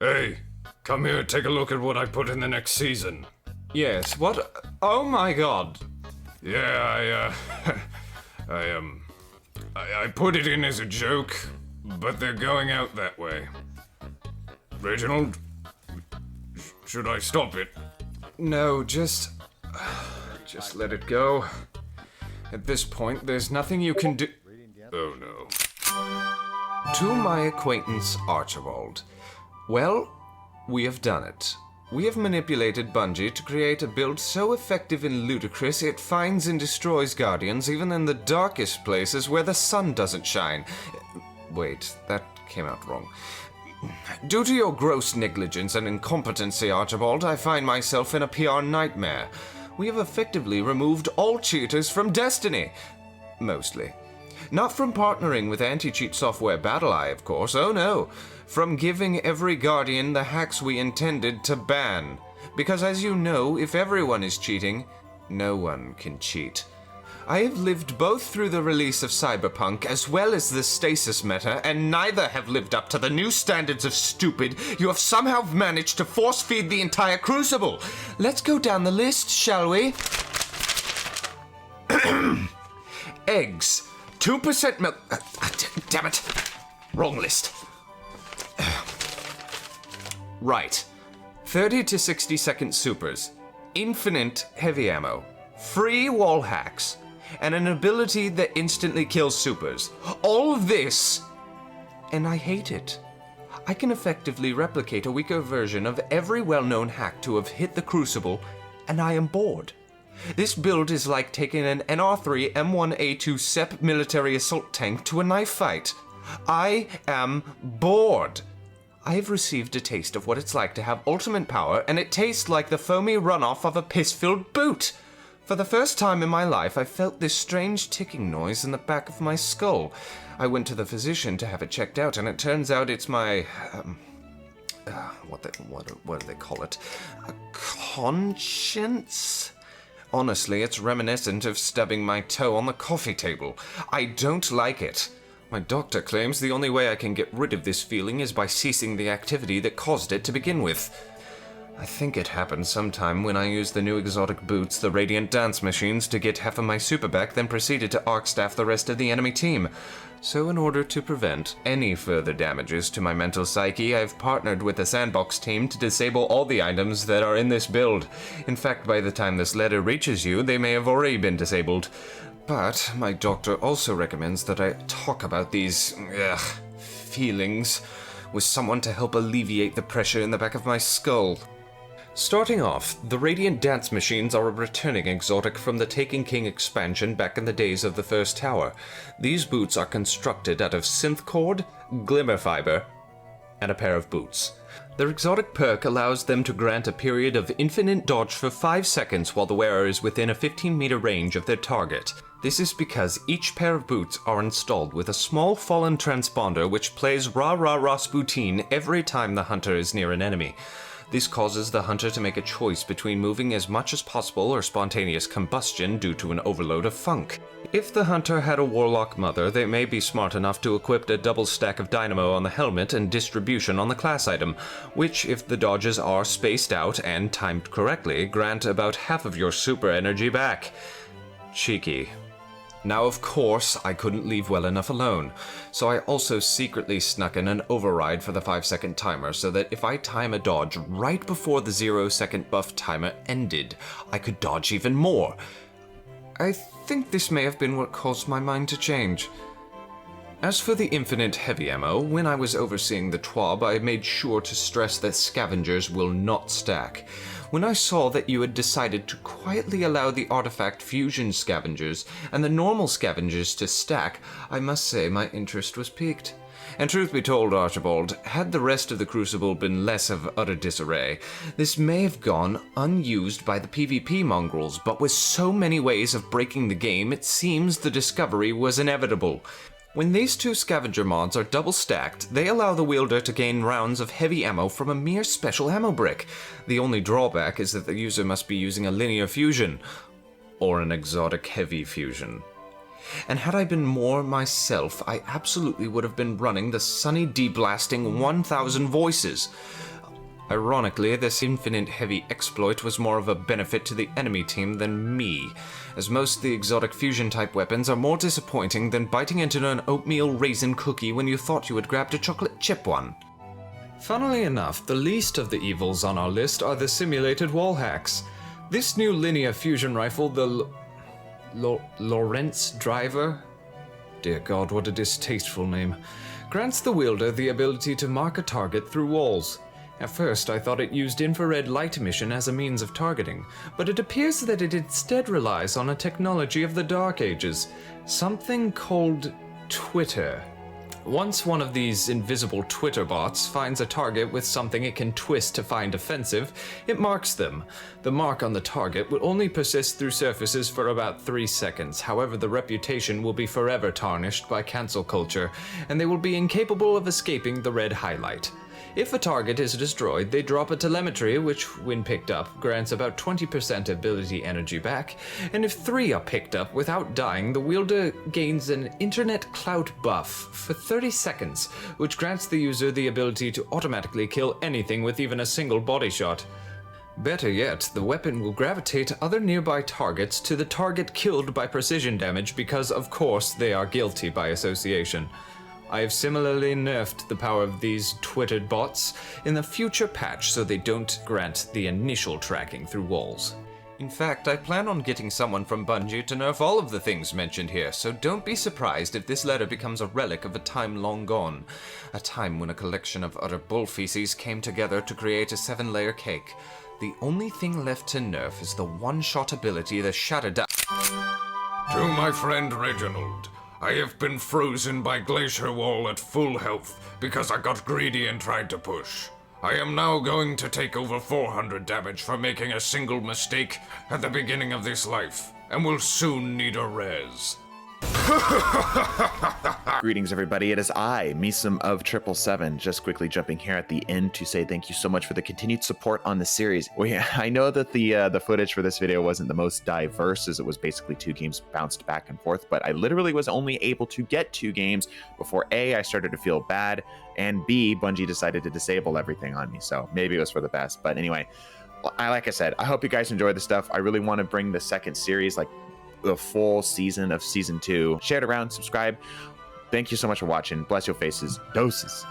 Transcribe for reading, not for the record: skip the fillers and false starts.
Hey, come here, take a look at what I put in the next season. Yes, what? Oh my god. Yeah, I put it in as a joke, but they're going out that way. Reginald, should I stop it? No, just let it go. At this point, there's nothing you can do. Oh no. To my acquaintance, Archibald. Well, we have done it. We have manipulated Bungie to create a build so effective and ludicrous it finds and destroys Guardians even in the darkest places where the sun doesn't shine. Wait, that came out wrong. Due to your gross negligence and incompetency, Archibald, I find myself in a PR nightmare. We have effectively removed all cheaters from Destiny. Mostly. Not from partnering with anti-cheat software BattleEye, of course, oh no. From giving every Guardian the hacks we intended to ban. Because as you know, if everyone is cheating, no one can cheat. I have lived both through the release of Cyberpunk as well as the stasis meta, and neither have lived up to the new standards of stupid. You have somehow managed to force-feed the entire Crucible. Let's go down the list, shall we? Eggs. 2% milk. Damn it. Wrong list. Right. 30 to 60 second supers. Infinite heavy ammo. Free wall hacks. And an ability that instantly kills supers. All of this, and I hate it. I can effectively replicate a weaker version of every well-known hack to have hit the Crucible, and I am bored. This build is like taking an NR3 M1A2 SEP military assault tank to a knife fight. I am bored. I have received a taste of what it's like to have ultimate power, and it tastes like the foamy runoff of a piss-filled boot. For the first time in my life, I felt this strange ticking noise in the back of my skull. I went to the physician to have it checked out, and it turns out it's my... what do they call it? A conscience? Honestly, it's reminiscent of stubbing my toe on the coffee table. I don't like it. My doctor claims the only way I can get rid of this feeling is by ceasing the activity that caused it to begin with. I think it happened sometime when I used the new exotic boots, the Radiant Dance Machines, to get half of my super back, then proceeded to arc staff the rest of the enemy team. So in order to prevent any further damages to my mental psyche, I've partnered with the Sandbox team to disable all the items that are in this build. In fact, by the time this letter reaches you, they may have already been disabled. But my doctor also recommends that I talk about these feelings with someone to help alleviate the pressure in the back of my skull. Starting off, the Radiant Dance Machines are a returning exotic from the Taken King expansion back in the days of the first tower. These boots are constructed out of synth cord, glimmer fiber, and a pair of boots. Their exotic perk allows them to grant a period of infinite dodge for 5 seconds while the wearer is within a 15-meter range of their target. This is because each pair of boots are installed with a small fallen transponder which plays Rah Rah Rasputin every time the hunter is near an enemy. This causes the hunter to make a choice between moving as much as possible or spontaneous combustion due to an overload of funk. If the hunter had a warlock mother, they may be smart enough to equip a double stack of dynamo on the helmet and distribution on the class item, which, if the dodges are spaced out and timed correctly, grant about half of your super energy back. Cheeky. Now, of course, I couldn't leave well enough alone, so I also secretly snuck in an override for the 5-second timer so that if I time a dodge right before the 0-second buff timer ended, I could dodge even more. I think this may have been what caused my mind to change. As for the infinite heavy ammo, when I was overseeing the TWAB, I made sure to stress that scavengers will not stack. When I saw that you had decided to quietly allow the artifact fusion scavengers and the normal scavengers to stack, I must say my interest was piqued. And truth be told, Archibald, had the rest of the Crucible been less of utter disarray, this may have gone unused by the PvP mongrels, but with so many ways of breaking the game, it seems the discovery was inevitable. When these two scavenger mods are double stacked, they allow the wielder to gain rounds of heavy ammo from a mere special ammo brick. The only drawback is that the user must be using a linear fusion, or an exotic heavy fusion. And had I been more myself, I absolutely would have been running the Sunny D blasting 1000 voices. Ironically, this infinite heavy exploit was more of a benefit to the enemy team than me, as most of the exotic fusion-type weapons are more disappointing than biting into an oatmeal raisin cookie when you thought you had grabbed a chocolate chip one. Funnily enough, the least of the evils on our list are the simulated wall hacks. This new linear fusion rifle, the Lorentz Driver, dear God, what a distasteful name, grants the wielder the ability to mark a target through walls. At first, I thought it used infrared light emission as a means of targeting, but it appears that it instead relies on a technology of the Dark Ages, something called Twitter. Once one of these invisible Twitter bots finds a target with something it can twist to find offensive, it marks them. The mark on the target will only persist through surfaces for about 3 seconds. However, the reputation will be forever tarnished by cancel culture, and they will be incapable of escaping the red highlight. If a target is destroyed, they drop a telemetry, which, when picked up, grants about 20% ability energy back, and if 3 are picked up without dying, the wielder gains an internet clout buff for 30 seconds, which grants the user the ability to automatically kill anything with even a single body shot. Better yet, the weapon will gravitate other nearby targets to the target killed by precision damage because, of course, they are guilty by association. I have similarly nerfed the power of these twittered bots in the future patch so they don't grant the initial tracking through walls. In fact, I plan on getting someone from Bungie to nerf all of the things mentioned here, so don't be surprised if this letter becomes a relic of a time long gone. A time when a collection of utter bull feces came together to create a 7-layer cake. The only thing left to nerf is the one-shot ability the Shatter To my friend Reginald, I have been frozen by Glacier Wall at full health because I got greedy and tried to push. I am now going to take over 400 damage for making a single mistake at the beginning of this life, and will soon need a res. Greetings everybody, it is I, Misum of 777, just quickly jumping here at the end to say thank you so much for the continued support on the series. I know that the footage for this video wasn't the most diverse, as it was basically 2 games bounced back and forth, but I literally was only able to get 2 games before A, I started to feel bad, and B, Bungie decided to disable everything on me, so maybe it was for the best. But anyway, like I said, I hope you guys enjoy the stuff. I really want to bring the second series, like the full season of season 2. Share it around, subscribe. Thank you so much for watching. Bless your faces. Doses.